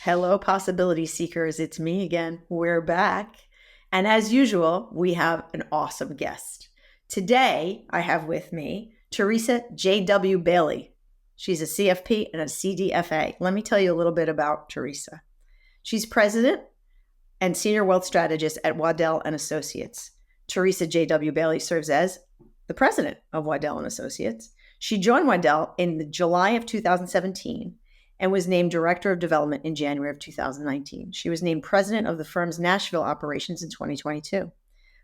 Hello, possibility seekers. It's me again. We're back. And as usual, we have an awesome guest. Today, I have with me Teresa J.W. Bailey. She's a CFP and a CDFA. Let me tell you a little bit about Teresa. She's president and senior wealth strategist at Waddell and Associates. Teresa J.W. Bailey serves as the president of Waddell and Associates. She joined Waddell in July of 2017 and was named Director of Development in January of 2019. She was named President of the firm's Nashville operations in 2022.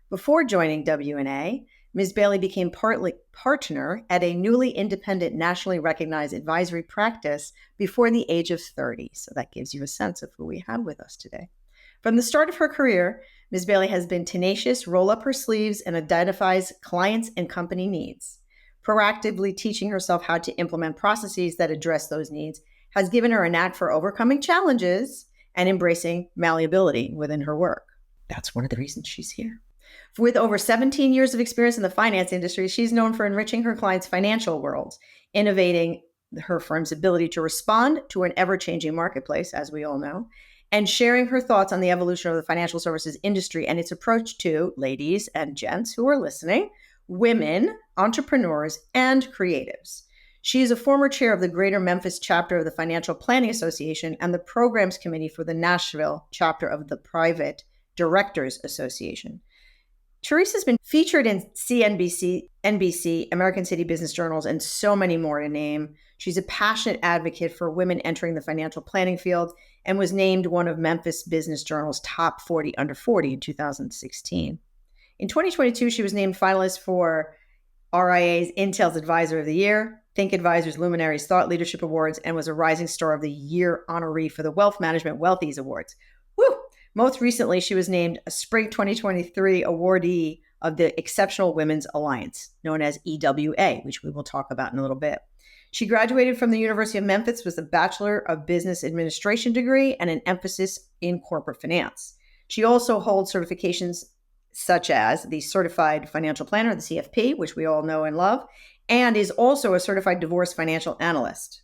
Before joining W&A, Ms. Bailey became partner at a newly independent, nationally recognized advisory practice before the age of 30. So that gives you a sense of who we have with us today. From the start of her career, Ms. Bailey has been tenacious, roll up her sleeves, and identifies clients' and company needs. Proactively teaching herself how to implement processes that address those needs has given her a knack for overcoming challenges and embracing malleability within her work. That's one of the reasons she's here. With over 17 years of experience in the finance industry, she's known for enriching her clients' financial worlds, innovating her firm's ability to respond to an ever-changing marketplace, as we all know, and sharing her thoughts on the evolution of the financial services industry and its approach to, ladies and gents who are listening, women, entrepreneurs, and creatives. She is a former chair of the Greater Memphis chapter of the Financial Planning Association and the Programs Committee for the Nashville chapter of the Private Directors Association. Teresa's been featured in CNBC, NBC, American City Business Journals, and so many more to name. She's a passionate advocate for women entering the financial planning field and was named one of Memphis Business Journal's top 40 under 40 in 2016. In 2022, she was named finalist for RIA's Intel's Advisor of the Year, Think Advisors Luminaries Thought Leadership Awards, and was a Rising Star of the Year honoree for the Wealth Management Wealthies Awards. Woo! Most recently, she was named a Spring 2023 awardee of the Exceptional Women's Alliance, known as EWA, which we will talk about in a little bit. She graduated from the University of Memphis with a Bachelor of Business Administration degree and an emphasis in corporate finance. She also holds certifications such as the Certified Financial Planner, the CFP, which we all know and love, and is also a certified divorce financial analyst.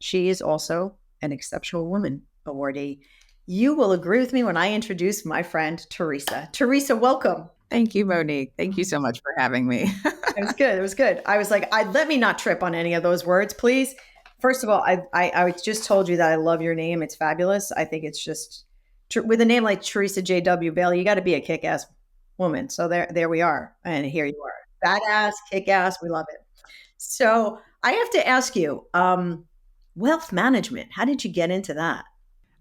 She is also an Exceptional Woman awardee. You will agree with me when I introduce my friend, Teresa. Teresa, welcome. Thank you, Monique. Thank you so much for having me. It was good. It was good. I was like, let me not trip on any of those words, please. First of all, I just told you that I love your name. It's fabulous. I think it's just, with a name like Teresa J.W. Bailey, you got to be a kick-ass woman. So there we are. And here you are. Badass, kick-ass. We love it. So I have to ask you, wealth management, how did you get into that?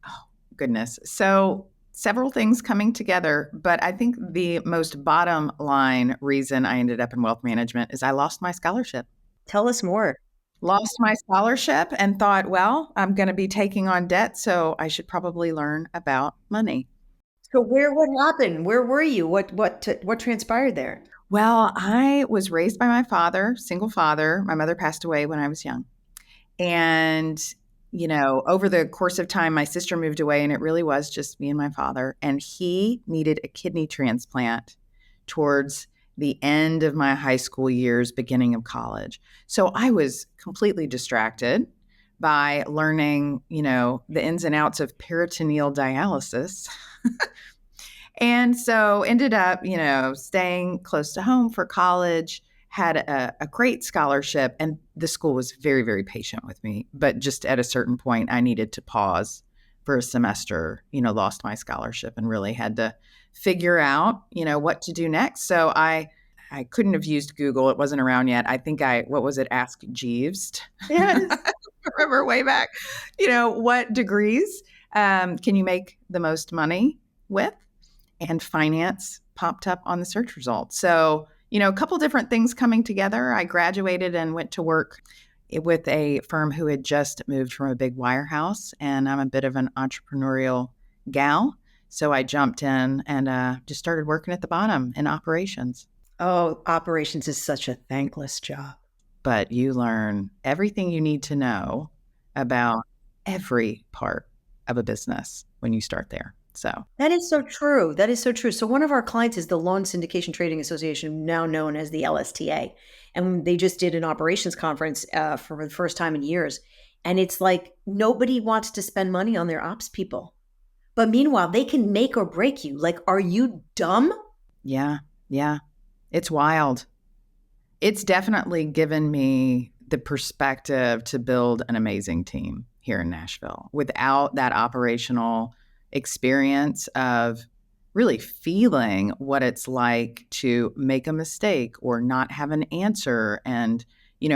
Oh, goodness. So several things coming together, but I think the most bottom line reason I ended up in wealth management is I lost my scholarship. Tell us more. Lost my scholarship and thought, well, I'm going to be taking on debt, so I should probably learn about money. So what happened? Where were you? What transpired there? Well, I was raised by my father, single father. My mother passed away when I was young. And, over the course of time, my sister moved away and it really was just me and my father. And he needed a kidney transplant towards the end of my high school years, beginning of college. So I was completely distracted by learning, the ins and outs of peritoneal dialysis. And so ended up, staying close to home for college, had a great scholarship, and the school was very, very patient with me. But just at a certain point, I needed to pause for a semester, lost my scholarship and really had to figure out, what to do next. So I couldn't have used Google. It wasn't around yet. I think Ask Jeeves. Yes. Remember way back, what degrees can you make the most money with? And finance popped up on the search results. So, a couple different things coming together. I graduated and went to work with a firm who had just moved from a big wirehouse, and I'm a bit of an entrepreneurial gal. So I jumped in and just started working at the bottom in operations. Oh, operations is such a thankless job. But you learn everything you need to know about every part of a business when you start there. So that is so true. That is so true. So one of our clients is the Loan Syndication Trading Association, now known as the LSTA. And they just did an operations conference for the first time in years. And it's like nobody wants to spend money on their ops people. But meanwhile, they can make or break you. Like, are you dumb? Yeah. Yeah. It's wild. It's definitely given me the perspective to build an amazing team here in Nashville. Without that operational experience of really feeling what it's like to make a mistake or not have an answer, and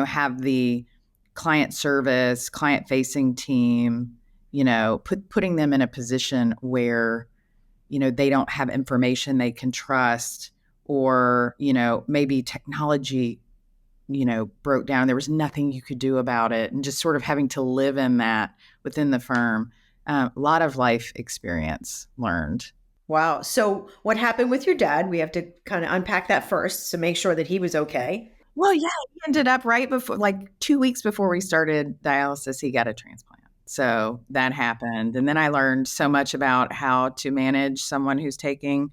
have the client service, client facing team, putting them in a position where they don't have information they can trust, or maybe technology broke down, there was nothing you could do about it, and just sort of having to live in that within the firm. A lot of life experience learned. Wow. So, what happened with your dad? We have to kind of unpack that first to make sure that he was okay. Well, yeah, he ended up right before, like 2 weeks before we started dialysis, he got a transplant. So that happened. And then I learned so much about how to manage someone who's taking,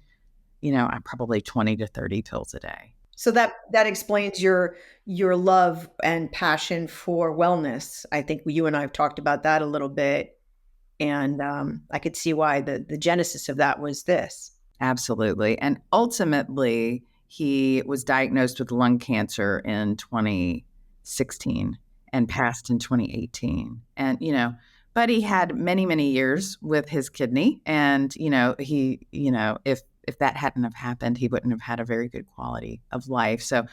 probably 20 to 30 pills a day. So that explains your love and passion for wellness. I think you and I have talked about that a little bit, and I could see why the genesis of that was this. Absolutely. And ultimately, he was diagnosed with lung cancer in 2016 and passed in 2018. And, but he had many, many years with his kidney. And, if that hadn't have happened, he wouldn't have had a very good quality of life. So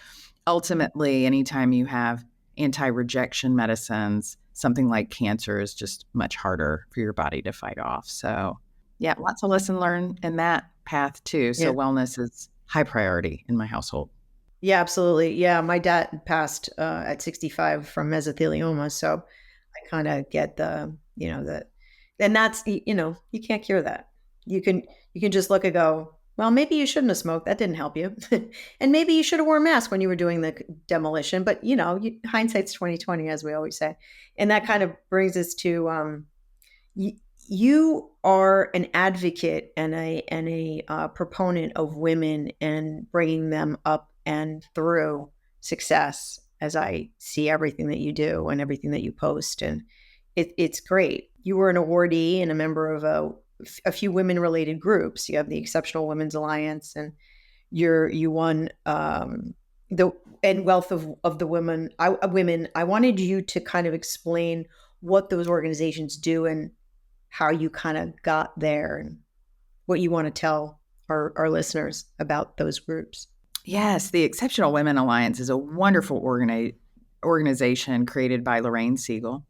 ultimately, anytime you have anti-rejection medicines, something like cancer is just much harder for your body to fight off. So yeah, lots of lesson learned in that path too. So wellness is high priority in my household. Yeah, absolutely. Yeah, my dad passed at 65 from mesothelioma, so I kind of get and that's you can't cure that. You can just look and go, well, maybe you shouldn't have smoked. That didn't help you, and maybe you should have worn a mask when you were doing the demolition. But hindsight's 2020, as we always say, and that kind of brings us to you are an advocate and a proponent of women and bringing them up and through success, as I see everything that you do and everything that you post, and it's great. You were an awardee and a member of a few women related groups. You have the Exceptional Women's Alliance, and you won the and Wealth of the Women. I wanted you to kind of explain what those organizations do and how you kind of got there, and what you want to tell our listeners about those groups. Yes, the Exceptional Women Alliance is a wonderful organization created by Lorraine Siegel.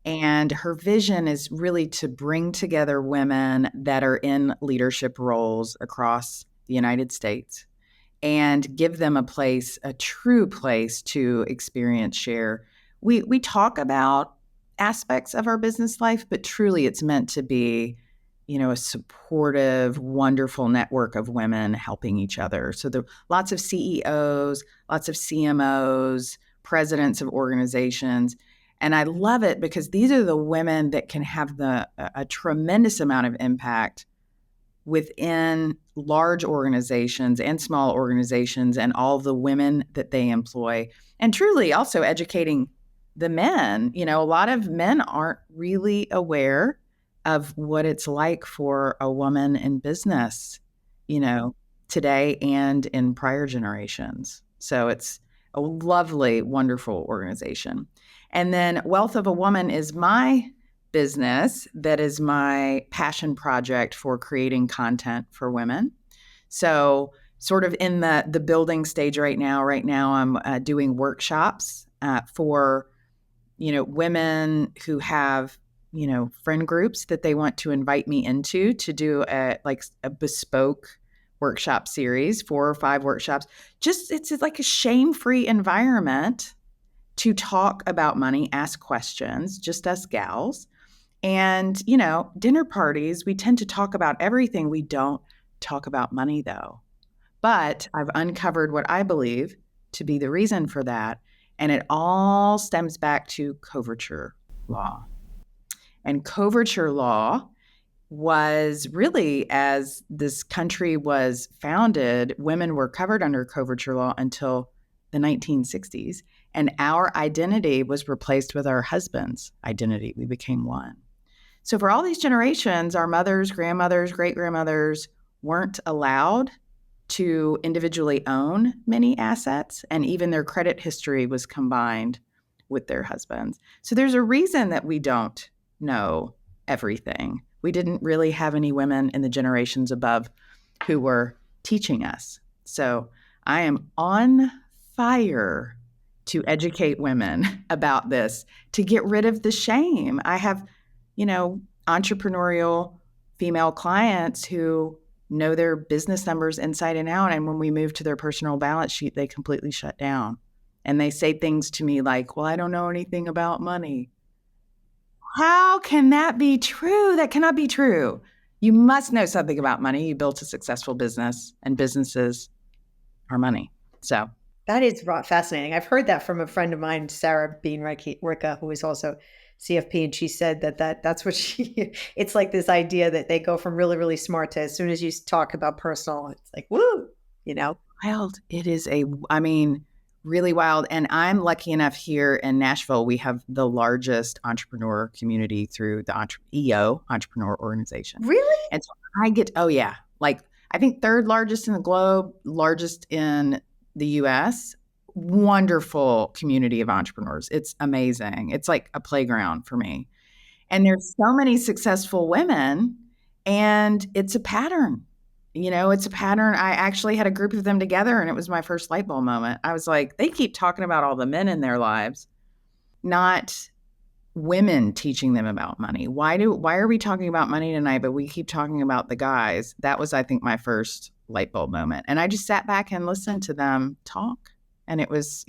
And her vision is really to bring together women that are in leadership roles across the United States and give them a true place to experience, share. We talk about aspects of our business life, but truly it's meant to be, a supportive, wonderful network of women helping each other. So there are lots of CEOs, lots of CMOs, presidents of organizations. And I love it because these are the women that can have a tremendous amount of impact within large organizations and small organizations and all the women that they employ. And truly also educating the men. A lot of men aren't really aware of what it's like for a woman in business, today and in prior generations. So it's a lovely, wonderful organization. And then Wealth of a Woman is my business that is my passion project for creating content for women. So sort of in the building stage right now. Right now I'm doing workshops for, women who have, friend groups that they want to invite me into to do a bespoke workshop series, 4 or 5 workshops. Just it's like a shame-free environment to talk about money, ask questions, just us gals. And, dinner parties, we tend to talk about everything. We don't talk about money though. But I've uncovered what I believe to be the reason for that. And it all stems back to coverture law. And coverture law was really, as this country was founded, women were covered under coverture law until the 1960s, and our identity was replaced with our husband's identity. We became one. So for all these generations, our mothers, grandmothers, great-grandmothers weren't allowed to individually own many assets, and even their credit history was combined with their husbands. So there's a reason that we don't know everything. We didn't really have any women in the generations above who were teaching us. So I am on fire to educate women about this, to get rid of the shame. I have, entrepreneurial female clients who know their business numbers inside and out. And when we move to their personal balance sheet, they completely shut down. And they say things to me like, well, I don't know anything about money. How can that be true? That cannot be true. You must know something about money. You built a successful business, and businesses are money. So that is fascinating. I've heard that from a friend of mine, Sarah Bean Ricka, who is also CFP, and she said that's what it's like this idea that they go from really, really smart to, as soon as you talk about personal, it's like, woo, Wild. It is really wild. And I'm lucky enough here in Nashville, we have the largest entrepreneur community through the EO, Entrepreneur Organization. Really? And so I think third largest in the globe, largest in the US. Wonderful community of entrepreneurs. It's amazing. It's like a playground for me. And there's so many successful women, and it's a pattern. It's a pattern. I actually had a group of them together, and it was my first light bulb moment. I was like, they keep talking about all the men in their lives, not women teaching them about money. Why are we talking about money tonight, but we keep talking about the guys? That was, I think, my first light bulb moment. And I just sat back and listened to them talk. And it was,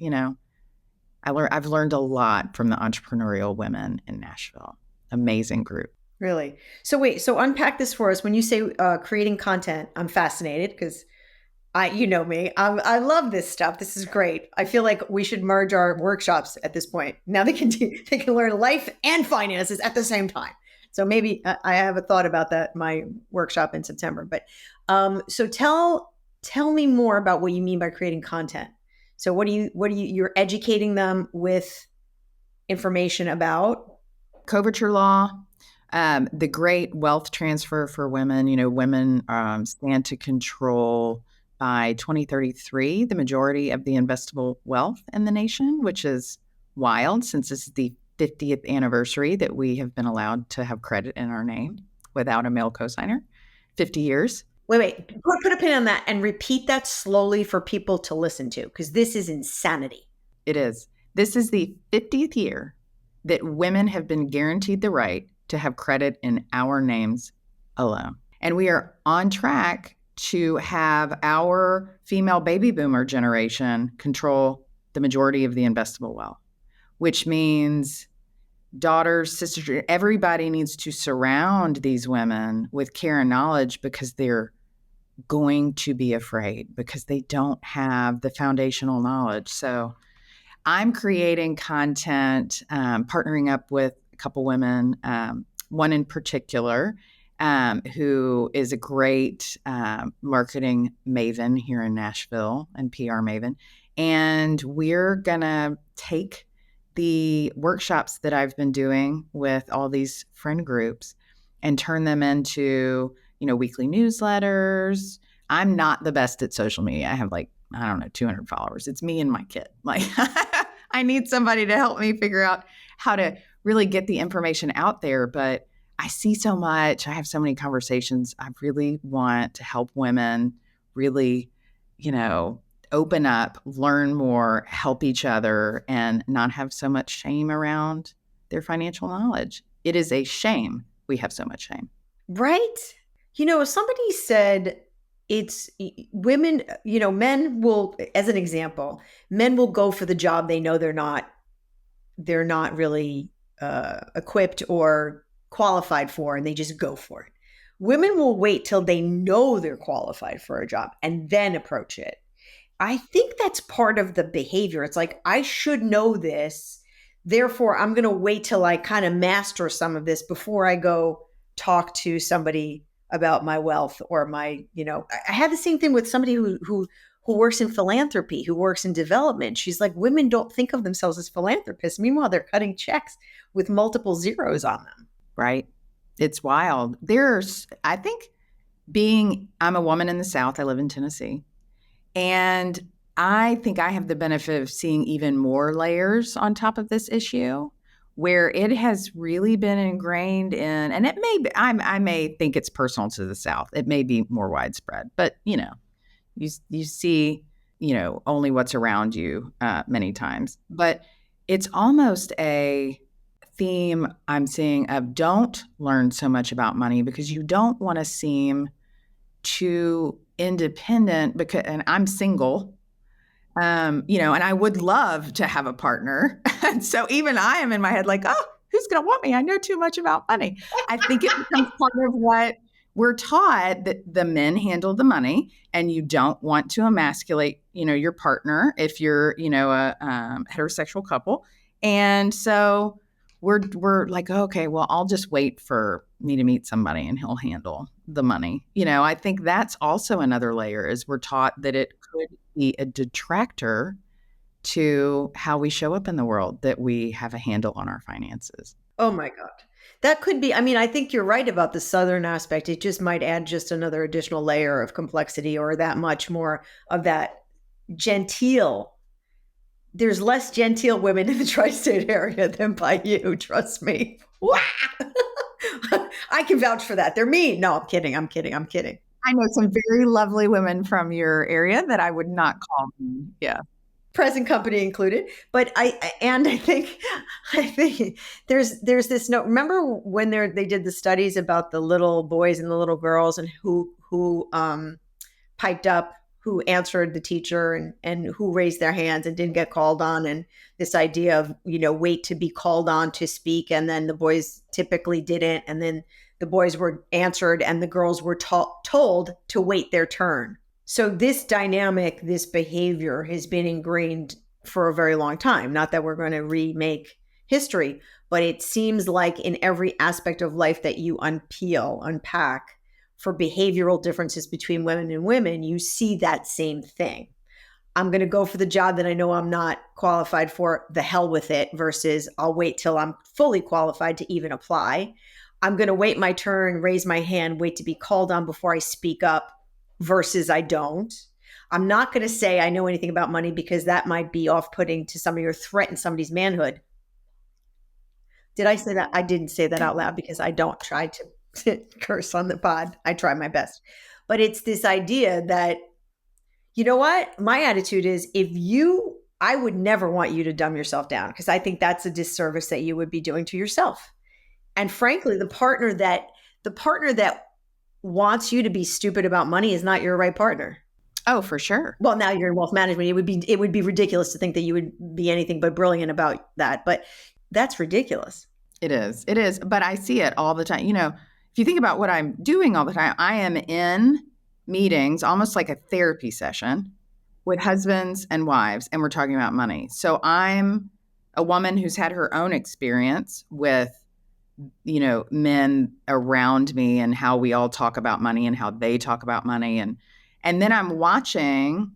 I've learned a lot from the entrepreneurial women in Nashville. Amazing group. Really? So unpack this for us. When you say creating content, I'm fascinated because you know me. I love this stuff. This is great. I feel like we should merge our workshops at this point. Now they can learn life and finances at the same time. So maybe I have a thought about that, my workshop in September. But so tell me more about what you mean by creating content. So you're educating them with information about? Coverture law, the great wealth transfer for women. Women stand to control by 2033 the majority of the investable wealth in the nation, which is wild since this is the 50th anniversary that we have been allowed to have credit in our name without a male cosigner. 50 years. Wait. Put a pin on that and repeat that slowly for people to listen to, because this is insanity. It is. This is the 50th year that women have been guaranteed the right to have credit in our names alone. And we are on track to have our female baby boomer generation control the majority of the investable wealth, which means daughters, sisters, everybody needs to surround these women with care and knowledge, because they're going to be afraid because they don't have the foundational knowledge. So I'm creating content, partnering up with a couple women, one in particular, who is a great marketing maven here in Nashville and PR maven. And we're going to take the workshops that I've been doing with all these friend groups and turn them into, weekly newsletters. I'm not the best at social media. I have 200 followers. It's me and my kid. I need somebody to help me figure out how to really get the information out there. But I see so much. I have so many conversations. I really want to help women really, open up, learn more, help each other, and not have so much shame around their financial knowledge. It is a shame we have so much shame. Right? Somebody said it's women, men will, as an example, men will go for the job they know they're not really equipped or qualified for, and they just go for it. Women will wait till they know they're qualified for a job and then approach it. I think that's part of the behavior. It's like, I should know this, therefore I'm going to wait till I kind of master some of this before I go talk to somebody about my wealth or my, I had the same thing with somebody who who works in philanthropy, who works in development. She's like, women don't think of themselves as philanthropists. Meanwhile, they're cutting checks with multiple zeros on them. Right. It's wild. I think I'm a woman in the South. I live in Tennessee. And I think I have the benefit of seeing even more layers on top of this issue where it has really been ingrained in, and it may be, I may think it's personal to the South. It may be more widespread, but you see, only what's around you many times. But it's almost a theme I'm seeing of don't learn so much about money because you don't want to seem too independent and I'm single, and I would love to have a partner. And so even I am in my head like, oh, who's going to want me? I know too much about money. I think it becomes part of what we're taught, that the men handle the money and you don't want to emasculate, your partner if you're, a heterosexual couple. And so we're like, okay, well, I'll just wait for me to meet somebody and he'll handle the money. I think that's also another layer is we're taught that it could be a detractor to how we show up in the world, that we have a handle on our finances. Oh my God. That could be, I think you're right about the Southern aspect. It just might add just another additional layer of complexity or that much more of that genteel. There's less genteel women in the tri-state area than by you, trust me. I can vouch for that. They're mean. No, I'm kidding. I know some very lovely women from your area that I would not call mean. Yeah. Present company included. But I think there's this note. Remember when they did the studies about the little boys and the little girls and who piped up, who answered the teacher and who raised their hands and didn't get called on, and this idea of, wait to be called on to speak. And then the boys typically didn't. And then the boys were answered and the girls were told to wait their turn. So this dynamic, this behavior has been ingrained for a very long time. Not that we're going to remake history, but it seems like in every aspect of life that you unpack for behavioral differences between women and women, you see that same thing. I'm going to go for the job that I know I'm not qualified for, the hell with it, versus I'll wait till I'm fully qualified to even apply. I'm going to wait my turn, raise my hand, wait to be called on before I speak up, versus I don't. I'm not going to say I know anything about money because that might be off-putting to somebody or threaten somebody's manhood. Did I say that? I didn't say that out loud because I don't try to curse on the pod. I try my best. But it's this idea that, you know what? My attitude is I would never want you to dumb yourself down because I think that's a disservice that you would be doing to yourself. And frankly, the partner that wants you to be stupid about money is not your right partner. Oh, for sure. Well, now you're in wealth management. It would be ridiculous to think that you would be anything but brilliant about that. But that's ridiculous. It is. But I see it all the time. If you think about what I'm doing all the time, I am in meetings, almost like a therapy session with husbands and wives, and we're talking about money. So I'm a woman who's had her own experience with, men around me and how we all talk about money and how they talk about money. And then I'm watching,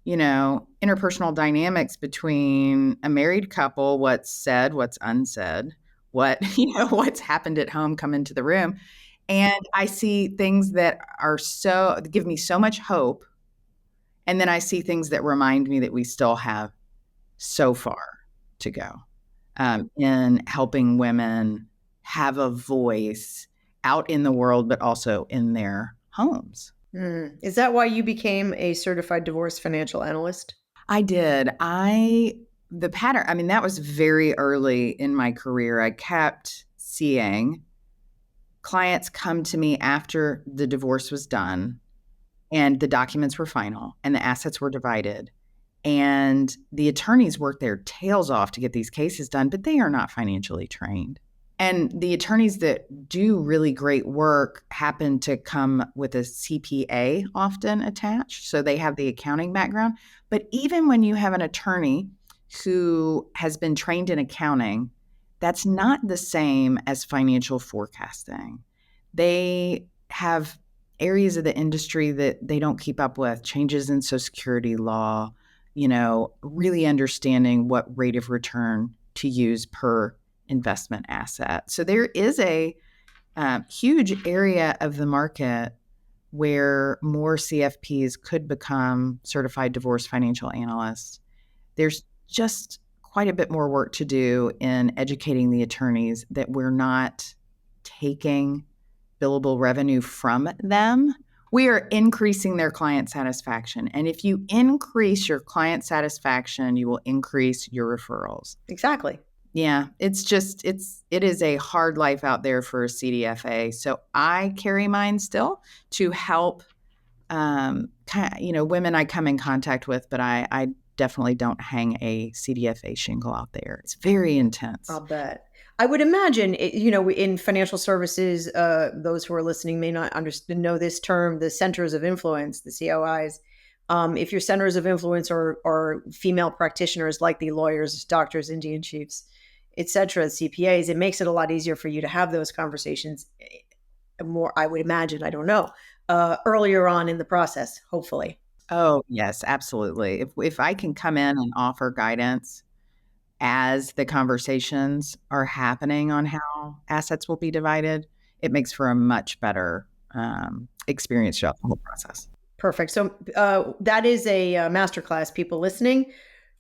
interpersonal dynamics between a married couple, what's said, what's unsaid, what's happened at home come into the room. And I see things that give me so much hope. And then I see things that remind me that we still have so far to go in helping women have a voice out in the world, but also in their homes. Is that why you became a certified divorce financial analyst? I did. The pattern, that was very early in my career. I kept seeing clients come to me after the divorce was done and the documents were final and the assets were divided. And the attorneys worked their tails off to get these cases done, but they are not financially trained. And the attorneys that do really great work happen to come with a CPA often attached. So they have the accounting background. But even when you have an attorney who has been trained in accounting, that's not the same as financial forecasting. They have areas of the industry that they don't keep up with, changes in Social Security law, really understanding what rate of return to use per investment asset. So there is a huge area of the market where more CFPs could become certified divorce financial analysts. There's just quite a bit more work to do in educating the attorneys that we're not taking billable revenue from them. We are increasing their client satisfaction. And if you increase your client satisfaction, you will increase your referrals. Exactly. Yeah, it is a hard life out there for a CDFA. So I carry mine still to help, women I come in contact with, but I definitely don't hang a CDFA shingle out there. It's very intense. I'll bet. I would imagine, in financial services, those who are listening may not know this term, the centers of influence, the COIs. If your centers of influence are female practitioners like the lawyers, doctors, Indian chiefs, et cetera, CPAs, it makes it a lot easier for you to have those conversations more, I would imagine, I don't know, earlier on in the process, hopefully. Oh, yes, absolutely. If I can come in and offer guidance as the conversations are happening on how assets will be divided, it makes for a much better experience throughout the whole process. Perfect. So that is a masterclass, people listening.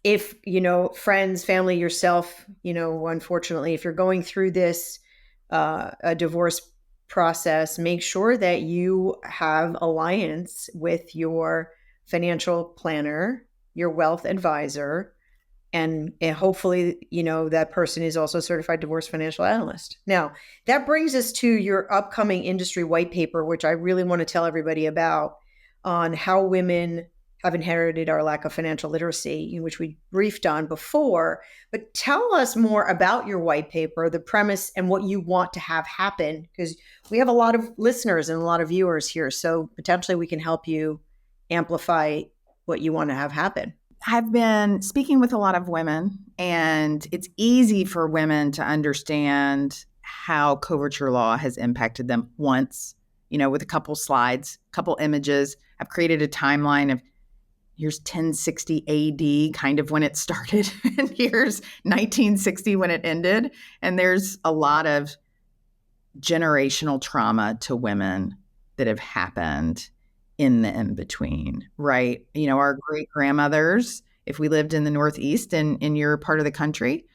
If, friends, family, yourself, unfortunately, if you're going through this a divorce process, make sure that you have alliance with your financial planner, your wealth advisor, and hopefully, that person is also a certified divorce financial analyst. Now, that brings us to your upcoming industry white paper, which I really want to tell everybody about, on how women have inherited our lack of financial literacy, which we briefed on before. But tell us more about your white paper, the premise, and what you want to have happen, because we have a lot of listeners and a lot of viewers here. So potentially we can help you amplify what you want to have happen. I've been speaking with a lot of women, and it's easy for women to understand how coverture law has impacted them once, with a couple slides, couple images. I've created a timeline of here's 1060 AD, kind of when it started, and here's 1960 when it ended. And there's a lot of generational trauma to women that have happened in the in-between, right? Our great grandmothers, if we lived in the Northeast and in your part of the country,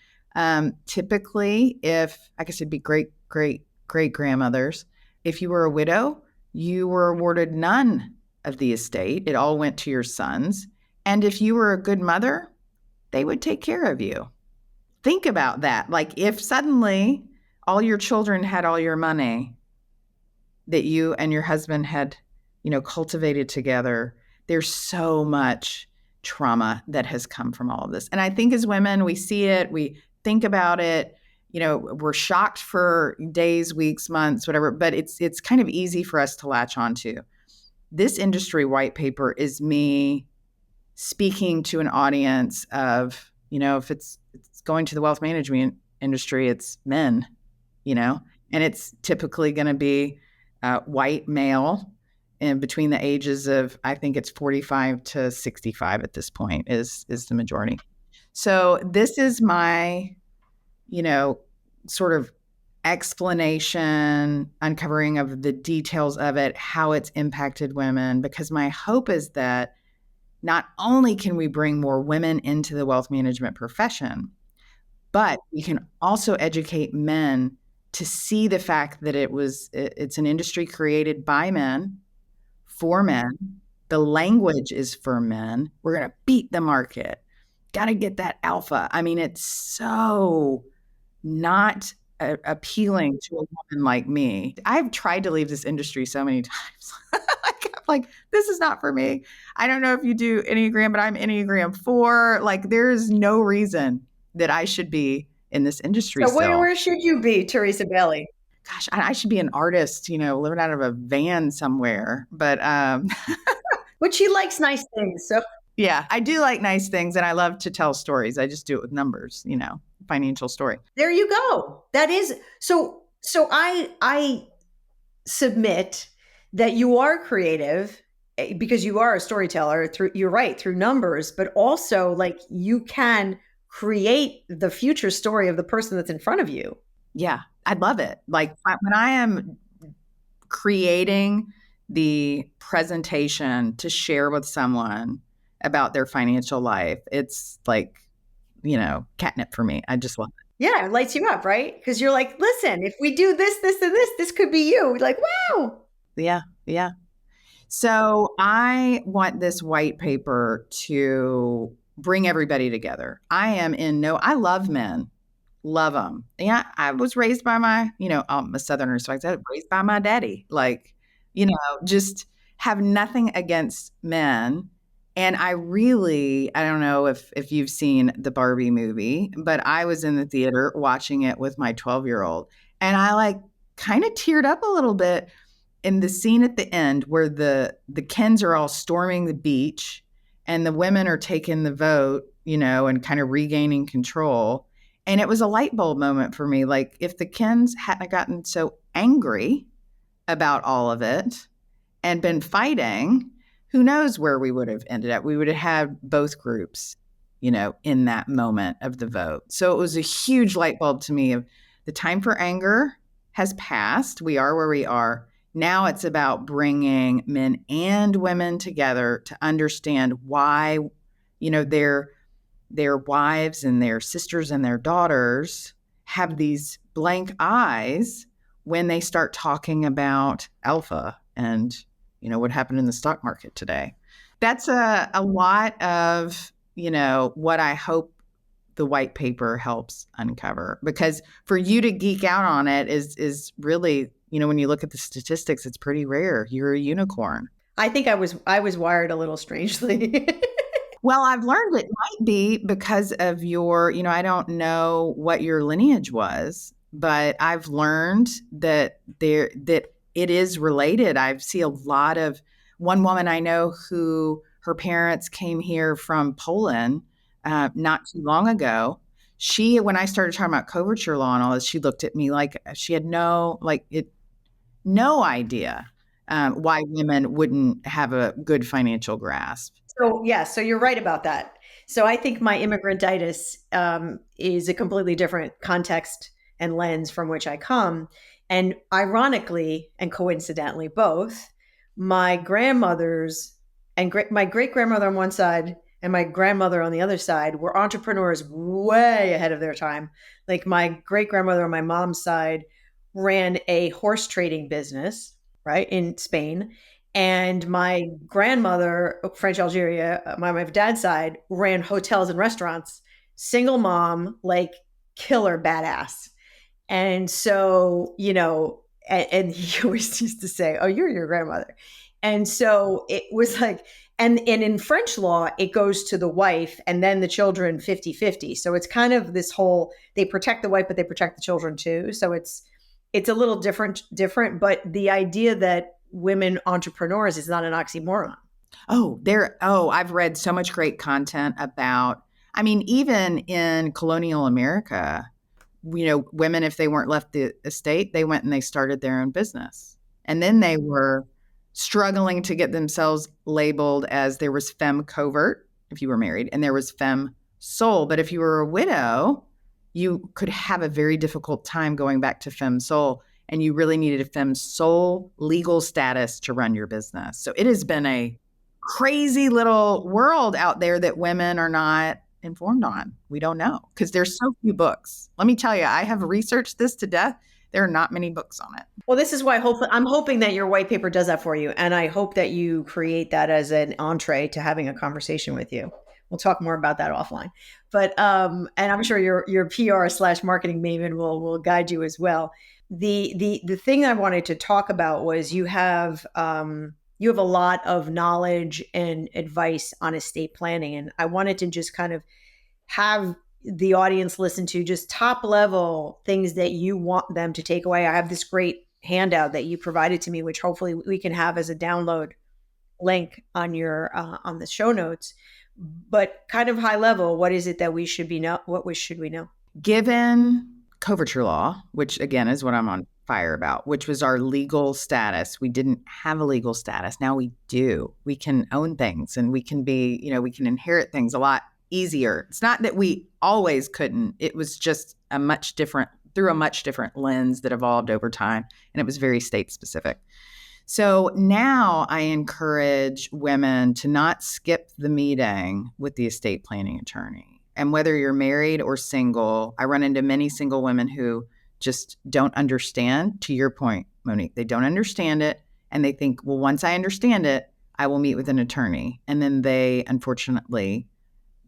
typically, it'd be great grandmothers, if you were a widow, you were awarded none of the estate. It all went to your sons. And if you were a good mother, they would take care of you. Think about that. Like if suddenly all your children had all your money that you and your husband had, cultivated together, there's so much trauma that has come from all of this. And I think as women, we see it, we think about it, we're shocked for days, weeks, months, whatever, but it's kind of easy for us to latch onto. This industry white paper is me speaking to an audience of, if it's going to the wealth management industry, it's men, and it's typically going to be white male, and between the ages of, I think it's 45 to 65 at this point is the majority. So this is my, sort of explanation, uncovering of the details of it, how it's impacted women, because my hope is that not only can we bring more women into the wealth management profession, but we can also educate men to see the fact that it's an industry created by men, for men. The language is for men. We're going to beat the market. Got to get that alpha. I mean, it's so not appealing to a woman like me. I've tried to leave this industry so many times. I'm like, this is not for me. I don't know if you do Enneagram, but I'm Enneagram 4. Like, there's no reason that I should be in this industry. So where should you be, Teresa Bailey? Gosh, I should be an artist, living out of a van somewhere. But but she likes nice things. So yeah, I do like nice things, and I love to tell stories. I just do it with numbers, financial story. There you go. That is so I submit that you are creative because you are a storyteller through, you're right, through numbers, but also like you can create the future story of the person that's in front of you. Yeah, I love it. Like when I am creating the presentation to share with someone about their financial life, it's like, catnip for me. I just love it. Yeah, it lights you up, right? Because you're like, listen, if we do this, this, and this could be you. Like, wow. Yeah, yeah. So I want this white paper to bring everybody together. I love men, love them. Yeah, I was raised by I'm a Southerner, so I said raised by my daddy. Like, just have nothing against men. And I don't know if you've seen the Barbie movie, but I was in the theater watching it with my 12-year-old, and I like kind of teared up a little bit in the scene at the end where the Kens are all storming the beach and the women are taking the vote, and kind of regaining control. And it was a light bulb moment for me. Like if the Kens hadn't gotten so angry about all of it and been fighting, who knows where we would have ended up. We would have had both groups, in that moment of the vote. So it was a huge light bulb to me of the time for anger has passed. We are where we are. Now it's about bringing men and women together to understand why, their wives and their sisters and their daughters have these blank eyes when they start talking about alpha and, what happened in the stock market today. That's a lot of, what I hope the white paper helps uncover, because for you to geek out on it is really, when you look at the statistics, it's pretty rare. You're a unicorn. I think I was wired a little strangely. Well, I've learned it might be because of your, I don't know what your lineage was, but I've learned that it is related. I see a lot of one woman I know who her parents came here from Poland not too long ago. When I started talking about coverture law and all this, she looked at me like she had no idea why women wouldn't have a good financial grasp. So yeah, so you're right about that. So I think my immigrantitis is a completely different context and lens from which I come. And ironically and coincidentally, both my grandmothers and my great grandmother on one side and my grandmother on the other side were entrepreneurs way ahead of their time. Like my great grandmother on my mom's side ran a horse trading business, right, in Spain. And my grandmother, French Algeria, my dad's side, ran hotels and restaurants, single mom, like killer badass. And so, and he always used to say, "Oh, you're your grandmother." And so it was like, and in French law, it goes to the wife and then the children 50-50. So it's kind of this whole, they protect the wife, but they protect the children too. So it's a little different, but the idea that women entrepreneurs is not an oxymoron. I've read so much great content about, even in colonial America, women, if they weren't left the estate, they went and they started their own business. And then they were struggling to get themselves labeled as there was femme covert if you were married, and there was femme sole. But if you were a widow, you could have a very difficult time going back to femme sole, and you really needed a femme sole legal status to run your business. So it has been a crazy little world out there that women are not informed on. We don't know because there's so few books. Let me tell you, I have researched this to death. There are not many books on it. Well, this is why I'm hoping that your white paper does that for you. And I hope that you create that as an entree to having a conversation with you. We'll talk more about that offline. But and I'm sure your PR/marketing maven will guide you as well. The thing I wanted to talk about was you have a lot of knowledge and advice on estate planning. And I wanted to just kind of have the audience listen to just top level things that you want them to take away. I have this great handout that you provided to me, which hopefully we can have as a download link on your on the show notes. But kind of high level, what is it that we should be know? What should we know? Given coverture law, which again is what I'm on fire about, which was our legal status. We didn't have a legal status. Now we do. We can own things and we can we can inherit things a lot easier. It's not that we always couldn't. It was just through a much different lens that evolved over time. And it was very state specific. So now I encourage women to not skip the meeting with the estate planning attorney. And whether you're married or single, I run into many single women who just don't understand, to your point, Monique, they don't understand it. And they think, well, once I understand it, I will meet with an attorney. And then they, unfortunately,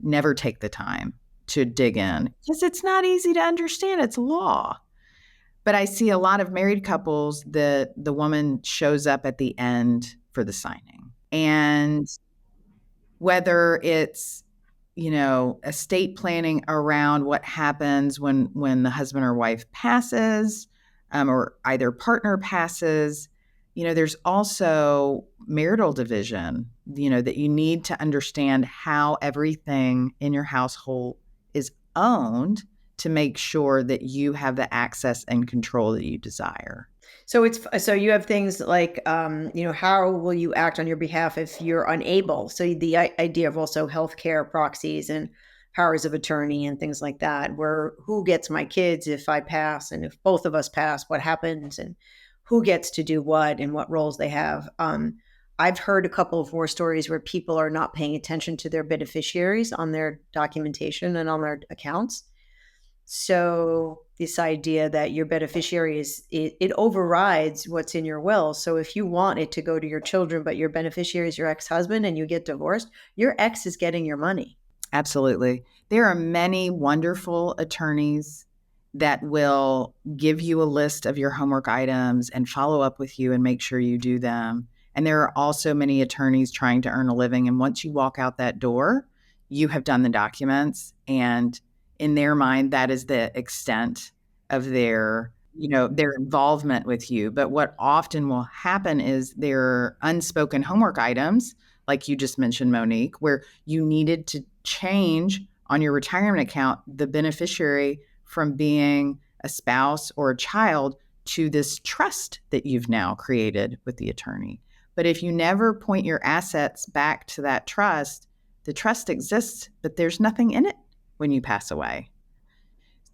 never take the time to dig in because it's not easy to understand. It's law. But I see a lot of married couples that the woman shows up at the end for the signing. And whether it's, estate planning around what happens when the husband or wife passes, or either partner passes, there's also marital division, that you need to understand how everything in your household is owned to make sure that you have the access and control that you desire. So you have things like, how will you act on your behalf if you're unable? So the idea of also healthcare proxies and powers of attorney and things like that, where who gets my kids if I pass, and if both of us pass, what happens, and who gets to do what and what roles they have. I've heard a couple of war stories where people are not paying attention to their beneficiaries on their documentation and on their accounts. So this idea that your beneficiary it overrides what's in your will. So if you want it to go to your children, but your beneficiary is your ex-husband and you get divorced, your ex is getting your money. Absolutely. There are many wonderful attorneys that will give you a list of your homework items and follow up with you and make sure you do them. And there are also many attorneys trying to earn a living. And once you walk out that door, you have done the documents, and in their mind, that is the extent of their involvement with you. But what often will happen is there are unspoken homework items, like you just mentioned, Monique, where you needed to change on your retirement account the beneficiary from being a spouse or a child to this trust that you've now created with the attorney. But if you never point your assets back to that trust, the trust exists, but there's nothing in it when you pass away.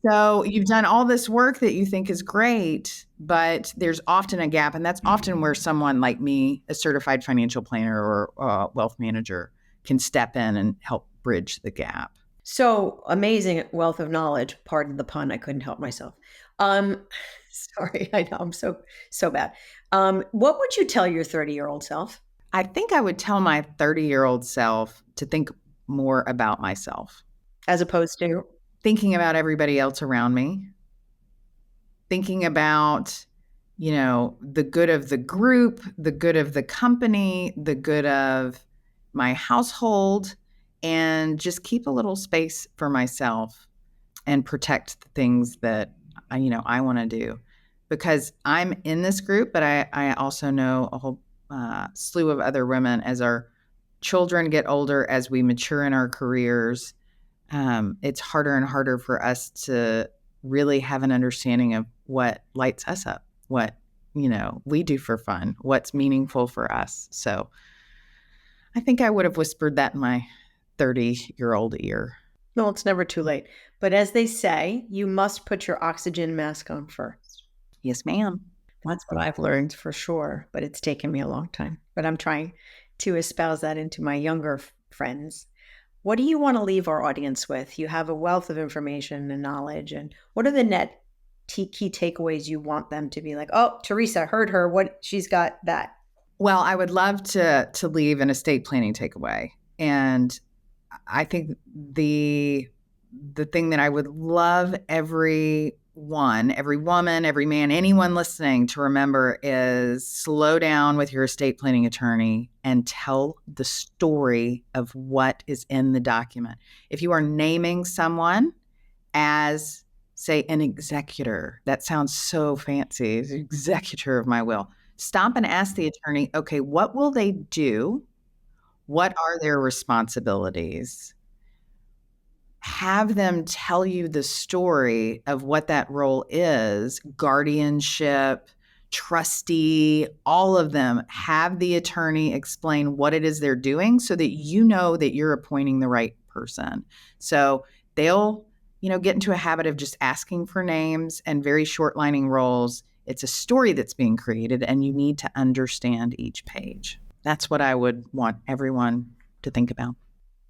So you've done all this work that you think is great, but there's often a gap. And that's often where someone like me, a certified financial planner or wealth manager, can step in and help bridge the gap. So amazing wealth of knowledge. Pardon the pun. I couldn't help myself. Sorry, I know I'm so bad. What would you tell your 30-year-old self? I think I would tell my 30-year-old self to think more about myself. As opposed to? Thinking about everybody else around me. Thinking about, the good of the group, the good of the company, the good of my household, and just keep a little space for myself and protect the things that, I want to do. Because I'm in this group, but I also know a whole slew of other women. As our children get older, as we mature in our careers, it's harder and harder for us to really have an understanding of what lights us up, what, we do for fun, what's meaningful for us. So I think I would have whispered that in my 30-year-old ear. Well, it's never too late. But as they say, you must put your oxygen mask on first. Yes, ma'am. That's what I've learned for sure, but it's taken me a long time. But I'm trying to espouse that into my younger friends. What do you want to leave our audience with? You have a wealth of information and knowledge. And what are the key takeaways you want them to be like, oh, Teresa, heard her. What she's got that. Well, I would love to leave an estate planning takeaway. And I think the thing that I would love every woman, every man, anyone listening to remember is slow down with your estate planning attorney and tell the story of what is in the document. If you are naming someone as, say, an executor, that sounds so fancy, executor of my will. Stop and ask the attorney, okay, what will they do? What are their responsibilities? have them tell you the story of what that role is, guardianship, trustee, all of them. Have the attorney explain what it is they're doing so that you know that you're appointing the right person. So they'll, get into a habit of just asking for names and very shortlining roles. It's a story that's being created, and you need to understand each page. That's what I would want everyone to think about.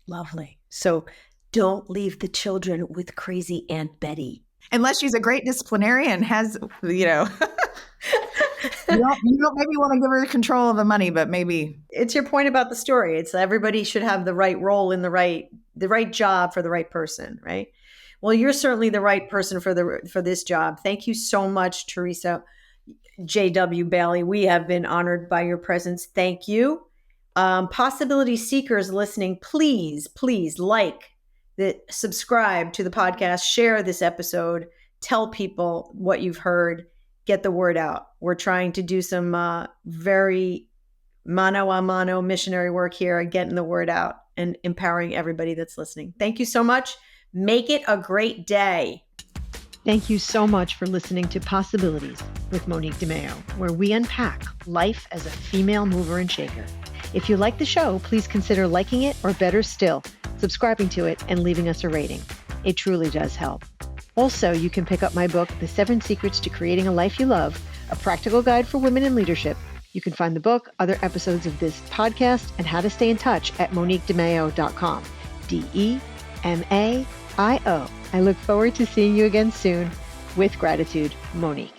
Lovely. So don't leave the children with crazy Aunt Betty. Unless she's a great disciplinarian, has, you don't maybe want to give her control of the money, but maybe. It's your point about the story. It's everybody should have the right role in the right job for the right person, right? Well, you're certainly the right person for this job. Thank you so much, Teresa J.W. Bailey. We have been honored by your presence. Thank you. Possibility seekers listening, please subscribe to the podcast, share this episode, tell people what you've heard, get the word out. We're trying to do some very mano a mano missionary work here, getting the word out and empowering everybody that's listening. Thank you so much. Make it a great day. Thank you so much for listening to Possibilities with Monique DeMeo, where we unpack life as a female mover and shaker. If you like the show, please consider liking it, or better still, subscribing to it and leaving us a rating. It truly does help. Also, you can pick up my book, The 7 Secrets to Creating a Life You Love, a practical guide for women in leadership. You can find the book, other episodes of this podcast, and how to stay in touch at MoniqueDeMeo.com. DEMAIO. I look forward to seeing you again soon. With gratitude, Monique.